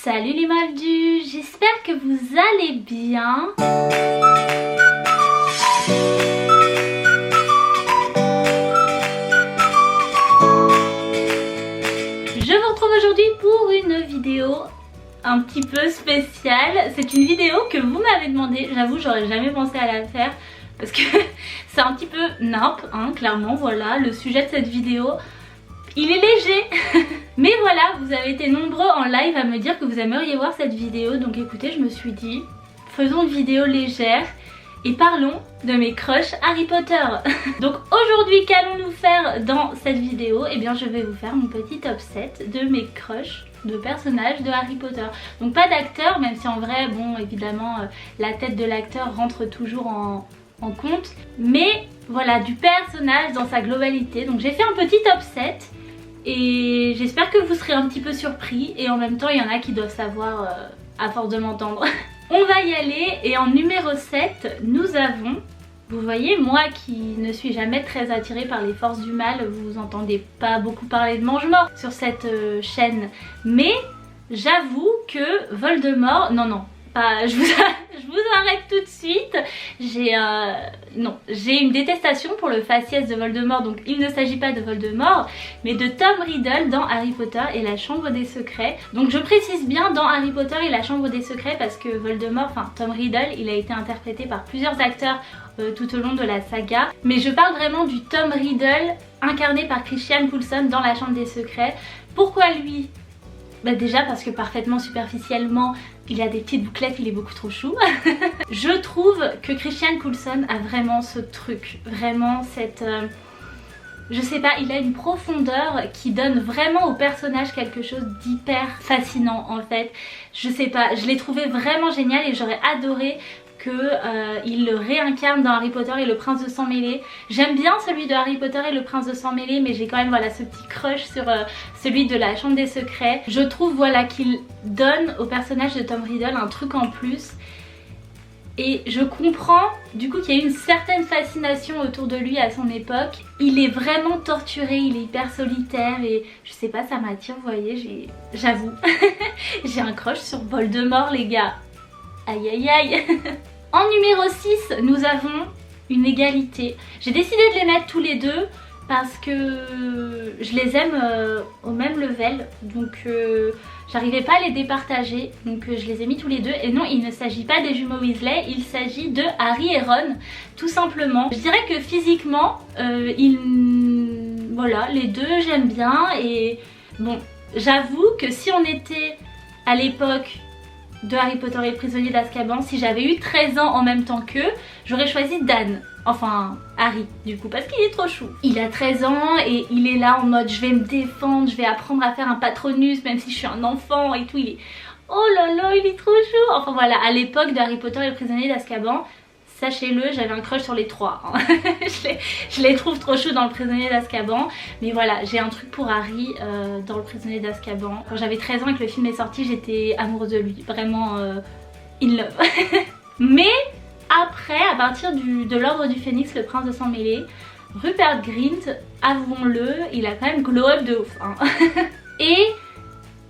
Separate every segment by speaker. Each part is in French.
Speaker 1: Salut les moldus, j'espère que vous allez bien. Je vous retrouve aujourd'hui pour une vidéo un petit peu spéciale. C'est une vidéo que vous m'avez demandé, j'avoue j'aurais jamais pensé à la faire parce que c'est un petit peu nimp, hein, clairement, voilà, le sujet de cette vidéo. Il est léger, mais voilà, vous avez été nombreux en live à me dire que vous aimeriez voir cette vidéo. Donc écoutez, je me suis dit, faisons une vidéo légère et parlons de mes crushs Harry Potter. Donc aujourd'hui, qu'allons-nous faire dans cette vidéo? Eh bien je vais vous faire mon petit top 7 de mes crushs de personnages de Harry Potter. Donc pas d'acteur, même si en vrai, bon évidemment, la tête de l'acteur rentre toujours en compte. Mais voilà, du personnage dans sa globalité. Donc j'ai fait un petit top 7. Et j'espère que vous serez un petit peu surpris et en même temps il y en a qui doivent savoir à force de m'entendre. On va y aller et en numéro 7 nous avons, vous voyez, moi qui ne suis jamais très attirée par les forces du mal, vous entendez pas beaucoup parler de mange-mort sur cette chaîne, mais j'avoue que Voldemort, non, pas, je vous arrête tout de suite. J'ai une détestation pour le faciès de Voldemort. Donc il ne s'agit pas de Voldemort mais de Tom Riddle dans Harry Potter et la Chambre des Secrets. Donc je précise bien dans Harry Potter et la Chambre des Secrets parce que Voldemort, enfin Tom Riddle, il a été interprété par plusieurs acteurs tout au long de la saga. Mais je parle vraiment du Tom Riddle incarné par Christian Coulson dans la Chambre des Secrets. Pourquoi lui? Bah déjà parce que parfaitement superficiellement il a des petites bouclettes, il est beaucoup trop chou. Je trouve que Christian Coulson a vraiment ce truc, vraiment cette... je sais pas, il a une profondeur qui donne vraiment au personnage quelque chose d'hyper fascinant en fait. Je sais pas, je l'ai trouvé vraiment génial et j'aurais adoré qu'il le réincarne dans Harry Potter et le Prince de Sang Mêlé. J'aime bien celui de Harry Potter et le Prince de Sang Mêlé, mais j'ai quand même voilà ce petit crush sur celui de la Chambre des Secrets. Je trouve voilà qu'il donne au personnage de Tom Riddle un truc en plus. Et je comprends du coup qu'il y a une certaine fascination autour de lui à son époque. Il est vraiment torturé, il est hyper solitaire et je sais pas, ça m'attire, vous voyez, j'avoue. J'ai un crush sur Voldemort les gars. Aïe aïe aïe. En numéro 6, nous avons une égalité. J'ai décidé de les mettre tous les deux parce que je les aime au même level. Donc j'arrivais pas à les départager. Donc je les ai mis tous les deux. Et non, il ne s'agit pas des jumeaux Weasley, il s'agit de Harry et Ron, tout simplement. Je dirais que physiquement, voilà, les deux j'aime bien. Et bon, j'avoue que si on était à l'époque de Harry Potter et le prisonnier d'Azkaban, si j'avais eu 13 ans en même temps qu'eux, j'aurais choisi Dan. Enfin, Harry, du coup, parce qu'il est trop chou. Il a 13 ans et il est là en mode je vais me défendre, je vais apprendre à faire un patronus même si je suis un enfant et tout. Il est... oh là là, il est trop chou. Enfin voilà, à l'époque de Harry Potter et le prisonnier d'Azkaban, sachez-le, j'avais un crush sur les trois. Hein. je les trouve trop chauds dans le prisonnier d'Azkaban. Mais voilà, j'ai un truc pour Harry dans le prisonnier d'Azkaban. Quand j'avais 13 ans et que le film est sorti, j'étais amoureuse de lui. Vraiment in love. Mais après, à partir de l'Ordre du Phénix, le prince de Sang Mêlé, Rupert Grint, avouons-le, il a quand même glow up de ouf. Hein. Et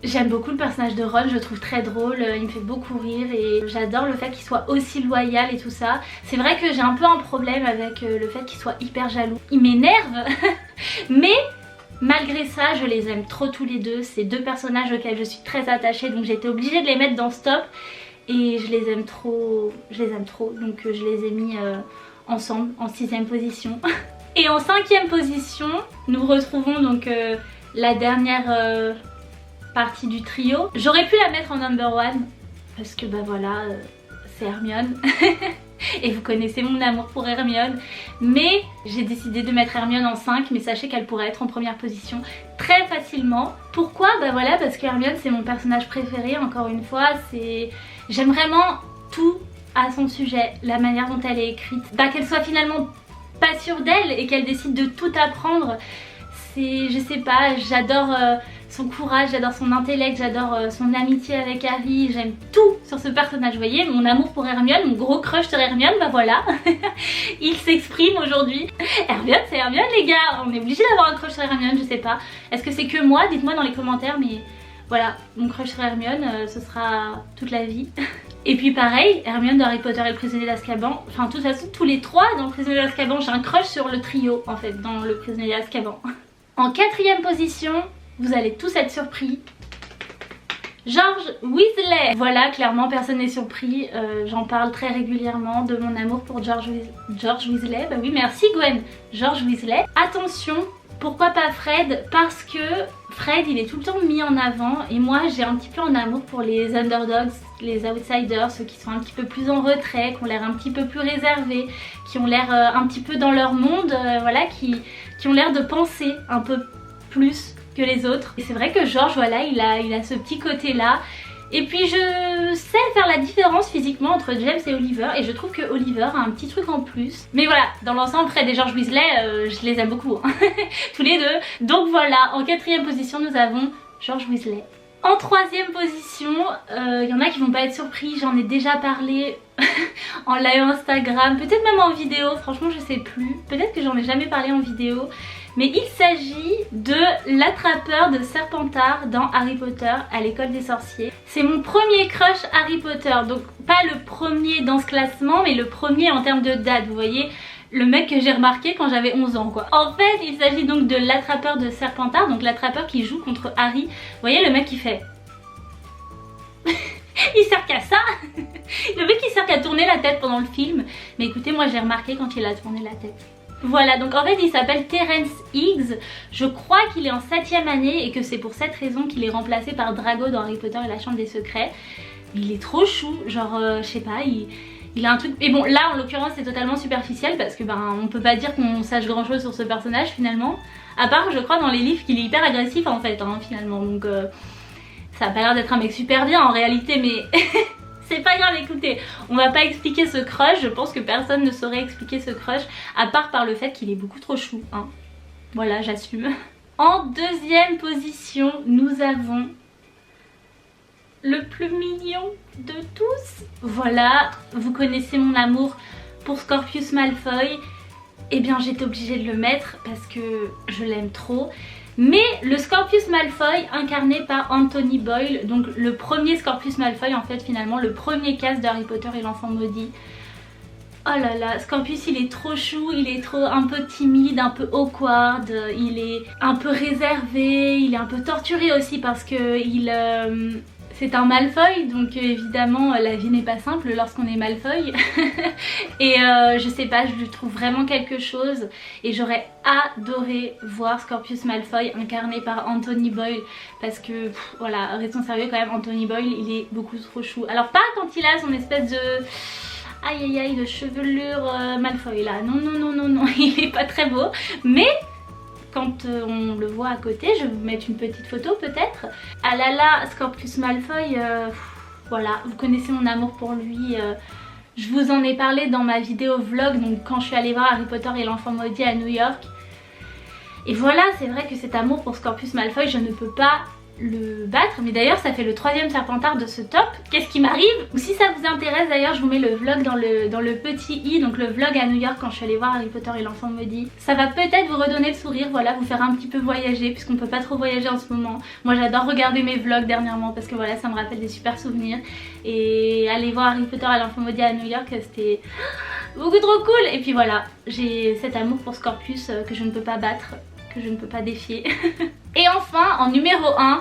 Speaker 1: j'aime beaucoup le personnage de Ron, je le trouve très drôle, il me fait beaucoup rire et j'adore le fait qu'il soit aussi loyal et tout ça. C'est vrai que j'ai un peu un problème avec le fait qu'il soit hyper jaloux. Il m'énerve, mais malgré ça, je les aime trop tous les deux. C'est deux personnages auxquels je suis très attachée, donc j'ai été obligée de les mettre dans ce top. Et je les aime trop, donc je les ai mis ensemble en 6ème position. Et en 5ème position, nous retrouvons donc la dernière... partie du trio. J'aurais pu la mettre en number 1 parce que bah voilà, c'est Hermione. Et vous connaissez mon amour pour Hermione. Mais j'ai décidé de mettre Hermione en 5, mais sachez qu'elle pourrait être en première position très facilement. Pourquoi? Bah voilà, parce que Hermione c'est mon personnage préféré, encore une fois. J'aime vraiment tout à son sujet, la manière dont elle est écrite. Bah qu'elle soit finalement pas sûre d'elle et qu'elle décide de tout apprendre. Je sais pas, j'adore son courage, j'adore son intellect, j'adore son amitié avec Harry, j'aime tout sur ce personnage, vous voyez, mon amour pour Hermione, mon gros crush sur Hermione, bah voilà, il s'exprime aujourd'hui. Hermione c'est Hermione les gars, on est obligé d'avoir un crush sur Hermione, je sais pas, est-ce que c'est que moi, dites-moi dans les commentaires, mais Voilà, mon crush sur Hermione, ce sera toute la vie. Et puis pareil, Hermione dans Harry Potter et le prisonnier d'Azkaban, enfin de toute façon tous les trois dans le prisonnier d'Azkaban, j'ai un crush sur le trio en fait dans le prisonnier d'Azkaban. En quatrième position, vous allez tous être surpris, George Weasley. Voilà, clairement personne n'est surpris, j'en parle très régulièrement de mon amour pour George Weasley. Bah oui, merci Gwen. George Weasley. Attention, pourquoi pas Fred? Parce que Fred il est tout le temps mis en avant et moi j'ai un petit peu en amour pour les underdogs, les outsiders, ceux qui sont un petit peu plus en retrait, qui ont l'air un petit peu plus réservés, qui ont l'air un petit peu dans leur monde, voilà, qui ont l'air de penser un peu plus que les autres. Et c'est vrai que George, voilà, il a ce petit côté là. Et puis je sais faire la différence physiquement entre James et Oliver et je trouve que Oliver a un petit truc en plus. Mais voilà, dans l'ensemble, Fred et George Weasley, je les aime beaucoup, hein. Tous les deux. Donc voilà, en quatrième position, nous avons George Weasley. En troisième position, il y en a qui vont pas être surpris, j'en ai déjà parlé en live Instagram, peut-être même en vidéo, franchement je sais plus. Peut-être que j'en ai jamais parlé en vidéo. Mais il s'agit de l'attrapeur de Serpentard dans Harry Potter à l'école des sorciers. C'est mon premier crush Harry Potter, donc pas le premier dans ce classement, mais le premier en termes de date, vous voyez, le mec que j'ai remarqué quand j'avais 11 ans quoi. En fait, il s'agit donc de l'attrapeur de Serpentard, donc l'attrapeur qui joue contre Harry. Vous voyez le mec qui fait... il sert qu'à ça. Le mec il sert qu'à tourner la tête pendant le film. Mais écoutez, moi j'ai remarqué quand il a tourné la tête. Voilà, donc en fait il s'appelle Terence Higgs. Je crois qu'il est en 7ème année et que c'est pour cette raison qu'il est remplacé par Drago dans Harry Potter et la Chambre des Secrets. Il est trop chou, genre je sais pas, il a un truc... Et bon là en l'occurrence c'est totalement superficiel parce que ben on peut pas dire qu'on sache grand chose sur ce personnage finalement. À part je crois dans les livres qu'il est hyper agressif en fait hein, finalement, donc ça a pas l'air d'être un mec super bien en réalité, mais... C'est pas grave, écoutez, on va pas expliquer ce crush, je pense que personne ne saurait expliquer ce crush à part par le fait qu'il est beaucoup trop chou, hein. Voilà, j'assume. En deuxième position, nous avons le plus mignon de tous. Voilà, vous connaissez mon amour pour Scorpius Malfoy. Eh bien j'étais obligée de le mettre parce que je l'aime trop. Mais le Scorpius Malfoy incarné par Anthony Boyle, donc le premier Scorpius Malfoy en fait finalement, le premier cast de Harry Potter et l'enfant maudit. Oh là là, Scorpius il est trop chou, il est trop un peu timide, un peu awkward, il est un peu réservé, il est un peu torturé aussi parce que c'est un Malfoy, donc évidemment la vie n'est pas simple lorsqu'on est Malfoy. Et je sais pas, je lui trouve vraiment quelque chose et j'aurais adoré voir Scorpius Malfoy incarné par Anthony Boyle parce que voilà, restons sérieux quand même, Anthony Boyle il est beaucoup trop chou. Alors pas quand il a son espèce de... aïe aïe aïe de chevelure Malfoy là, non non non non non, il est pas très beau, mais... quand on le voit à côté, je vais vous mettre une petite photo peut-être. Ah là là, Scorpius Malfoy, voilà, vous connaissez mon amour pour lui. Je vous en ai parlé dans ma vidéo vlog, donc quand je suis allée voir Harry Potter et l'enfant maudit à New York. Et voilà, c'est vrai que cet amour pour Scorpius Malfoy, je ne peux pas le battre, mais d'ailleurs ça fait le 3e Serpentard de ce top. Qu'est-ce qui m'arrive? Ou si ça vous intéresse d'ailleurs, je vous mets le vlog dans le petit i, donc le vlog à New York quand je suis allée voir Harry Potter et l'enfant maudit. Ça va peut-être vous redonner le sourire, voilà, vous faire un petit peu voyager puisqu'on peut pas trop voyager en ce moment. Moi j'adore regarder mes vlogs dernièrement parce que voilà, ça me rappelle des super souvenirs. Et aller voir Harry Potter et l'enfant maudit à New York, c'était beaucoup trop cool. Et puis voilà, j'ai cet amour pour Scorpius que je ne peux pas battre, que je ne peux pas défier. Et enfin, en numéro 1,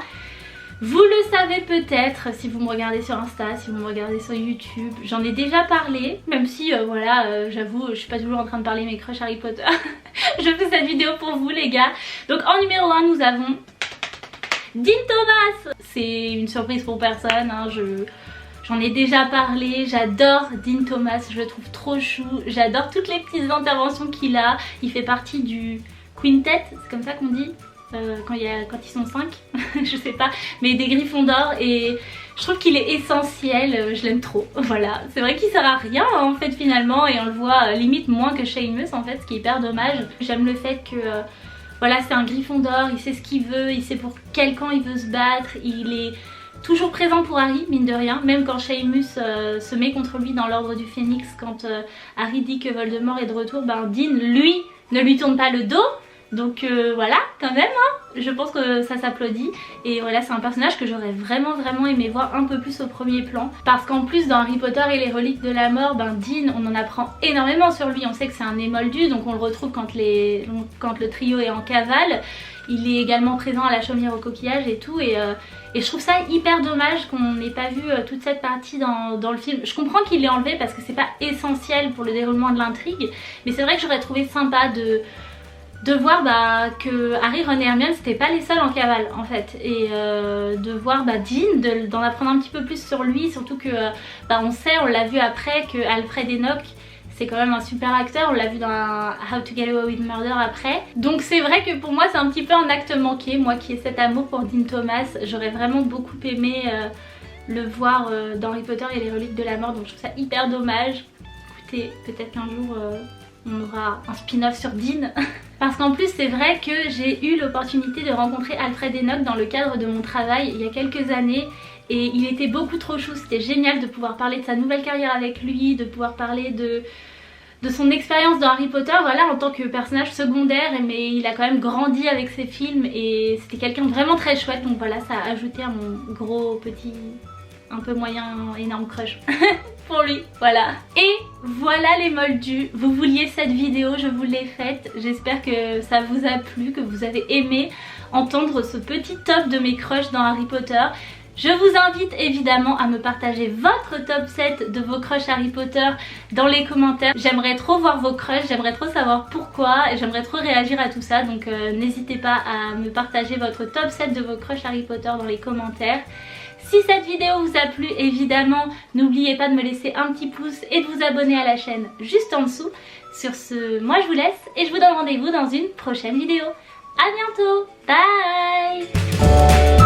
Speaker 1: vous le savez peut-être si vous me regardez sur Insta, si vous me regardez sur YouTube, j'en ai déjà parlé, même si voilà, j'avoue, je suis pas toujours en train de parler mes crushs Harry Potter. Je fais cette vidéo pour vous les gars. Donc en numéro 1, nous avons Dean Thomas. C'est une surprise pour personne, hein, j'en ai déjà parlé, j'adore Dean Thomas, je le trouve trop chou, j'adore toutes les petites interventions qu'il a. Il fait partie du quintet, c'est comme ça qu'on dit quand ils sont 5, je sais pas, mais des Gryffondors, et je trouve qu'il est essentiel, je l'aime trop, voilà. C'est vrai qu'il sert à rien en fait finalement, et on le voit limite moins que Seamus en fait, ce qui est hyper dommage. J'aime le fait que voilà, c'est un Gryffondor, il sait ce qu'il veut, il sait pour quel camp il veut se battre, il est toujours présent pour Harry, mine de rien, même quand Seamus se met contre lui dans l'ordre du Phénix, quand Harry dit que Voldemort est de retour, ben Dean lui ne lui tourne pas le dos, Donc voilà, quand même, hein, je pense que ça s'applaudit. Et voilà, c'est un personnage que j'aurais vraiment aimé voir un peu plus au premier plan. Parce qu'en plus, dans Harry Potter et les reliques de la mort, ben Dean, on en apprend énormément sur lui. On sait que c'est un émoldu, donc on le retrouve quand le trio est en cavale. Il est également présent à la chaumière au coquillage et tout. Et je trouve ça hyper dommage qu'on n'ait pas vu toute cette partie dans le film. Je comprends qu'il l'ait enlevé parce que c'est pas essentiel pour le déroulement de l'intrigue. Mais c'est vrai que j'aurais trouvé sympa de voir que Harry, Ron et Hermione c'était pas les seuls en cavale en fait, et de voir Dean, d'en apprendre un petit peu plus sur lui, surtout que on sait, on l'a vu après, que Alfred Enoch c'est quand même un super acteur, on l'a vu dans How to Get Away with Murder après. Donc c'est vrai que pour moi c'est un petit peu un acte manqué, moi qui ai cet amour pour Dean Thomas, j'aurais vraiment beaucoup aimé le voir dans Harry Potter et les reliques de la mort, donc je trouve ça hyper dommage. Écoutez, peut-être qu'un jour on aura un spin-off sur Dean. Parce qu'en plus c'est vrai que j'ai eu l'opportunité de rencontrer Alfred Enoch dans le cadre de mon travail il y a quelques années. Et il était beaucoup trop chou, c'était génial de pouvoir parler de sa nouvelle carrière avec lui, de pouvoir parler de son expérience dans Harry Potter, voilà, en tant que personnage secondaire, mais il a quand même grandi avec ses films et c'était quelqu'un de vraiment très chouette, donc voilà, ça a ajouté à mon gros petit, un peu moyen, énorme crush pour lui, voilà. Et voilà les moldus, vous vouliez cette vidéo, je vous l'ai faite, j'espère que ça vous a plu, que vous avez aimé entendre ce petit top de mes crushs dans Harry Potter. Je vous invite évidemment à me partager votre top 7 de vos crushs Harry Potter dans les commentaires. J'aimerais trop voir vos crushs, j'aimerais trop savoir pourquoi et j'aimerais trop réagir à tout ça. Donc n'hésitez pas à me partager votre top 7 de vos crushs Harry Potter dans les commentaires. Si cette vidéo vous a plu, évidemment, n'oubliez pas de me laisser un petit pouce et de vous abonner à la chaîne juste en dessous. Sur ce, moi je vous laisse et je vous donne rendez-vous dans une prochaine vidéo. A bientôt, bye.